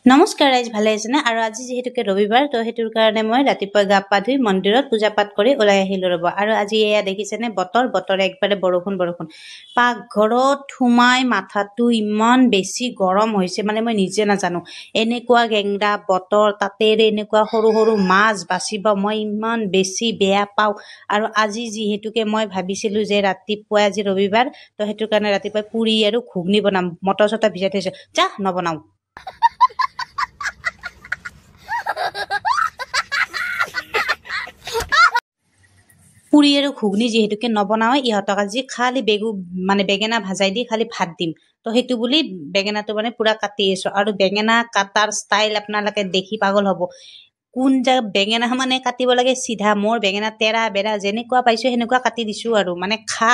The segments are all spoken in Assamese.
নমস্কাৰ ৰাইজ, ভালে আছেনে? আৰু আজি যিহেতুকে ৰবিবাৰ, তো সেইটোৰ কাৰণে মই ৰাতিপুৱা গা পা ধুই মন্দিৰত পূজা পাঠ কৰি ওলাই আহিলো ৰ'ব। আৰু আজি এয়া দেখিছেনে, বতৰ একবাৰে বৰষুণ। পাকঘৰত সোমাই মাথাটো ইমান বেছি গৰম হৈছে, মানে মই নিজে নাজানো। এনেকুৱা গেংৰা বতৰ, তাতে এনেকুৱা সৰু সৰু মাছ বাচিব মই ইমান বেছি বেয়া পাওঁ। আৰু আজি যিহেতুকে মই ভাবিছিলো যে ৰাতিপুৱা আজি ৰবিবাৰ, তো সেইটোৰ কাৰণে ৰাতিপুৱা পুৰি আৰু ঘুগনি বনাম। মটৰ চটৰ ভিজাই থৈছো, যা নবনাও। পুৰি আৰু ঘুগনি যিহেতুকে নবনাওৱে, ইহঁতক আজি খালি বেঙেনা ভাজাই দি খালি ভাত দিম। তো সেইটো বুলি বেঙেনাটো মানে পুৰা কাটি আছো। আৰু বেঙেনা কাটাৰ ষ্টাইল আপোনালোকে দেখি পাগল হ'ব। কোন জেগাত বেঙেনা মানে কাটিব লাগে চিধা, মোৰ বেঙেনা তেৰা বেৰা যেনেকুৱা পাইছো সেনেকুৱা কাটি দিছো। আৰু মানে খা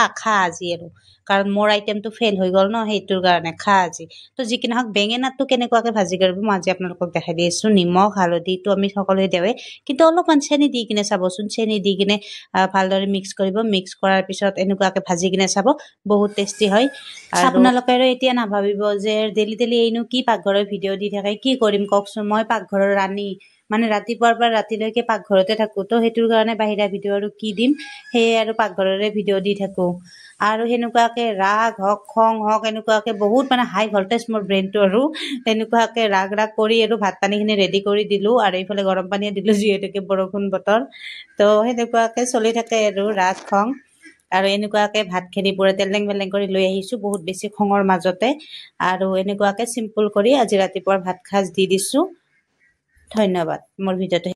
আজি, আৰু কাৰণ মোৰ আইটেমটো ফেইল হৈ গ'ল ন, সেইটোৰ কাৰণে খা আজি। তো যি কি নহওক, বেঙেনাটো কেনেকুৱাকে ভাজি কৰিব মই আজি আপোনালোকক দেখাই দি আছো। নিমখ হালধিটো আমি সকলোৱে দেওৱে, কিন্তু অলপমান চেনি দি কিনে চাবচোন। চেনি দি কিনে ভালদৰে মিক্স কৰিব। মিক্স কৰাৰ পিছত এনেকুৱাকে ভাজি কিনে চাব, বহুত টেষ্টি হয়। আপোনালোকে আৰু এতিয়া নাভাবিব যে ডেইলি এইনো কি পাকঘৰৰ ভিডিঅ' দি থাকে, কি কৰিম কওকচোন। মই পাকঘৰৰ ৰাণী, মানে ৰাতিপুৱাৰ পৰা ৰাতিলৈকে পাকঘৰতে থাকো। তো সেইটোৰ কাৰণে বাহিৰা ভিডিঅ' আৰু কি দিম, সেয়ে আৰু পাকঘৰৰে ভিডিঅ' দি থাকো। আৰু সেনেকুৱাকে ৰাগ হওক খং হওক, এনেকুৱাকে বহুত মানে হাই ভল্টেজ মোৰ ব্ৰেইনটো। আৰু তেনেকুৱাকে ৰাগ কৰি আৰু ভাত পানীখিনি ৰেডি কৰি দিলো। আৰু এইফালে গৰম পানীয়ে দিলো, যিহেতুকে বৰষুণ বতৰ। তো সেনেকুৱাকে চলি থাকে আৰু ৰাগ খং। আৰু এনেকুৱাকে ভাতখিনি পুৰা তেলেং বেলেং কৰি লৈ আহিছো, বহুত বেছি খঙৰ মাজতে। আৰু এনেকুৱাকে চিম্পুল কৰি আজি ৰাতিপুৱাৰ ভাত সাজ দি দিছো। ধন্যবাদ। মোৰ ভিডিঅ'টো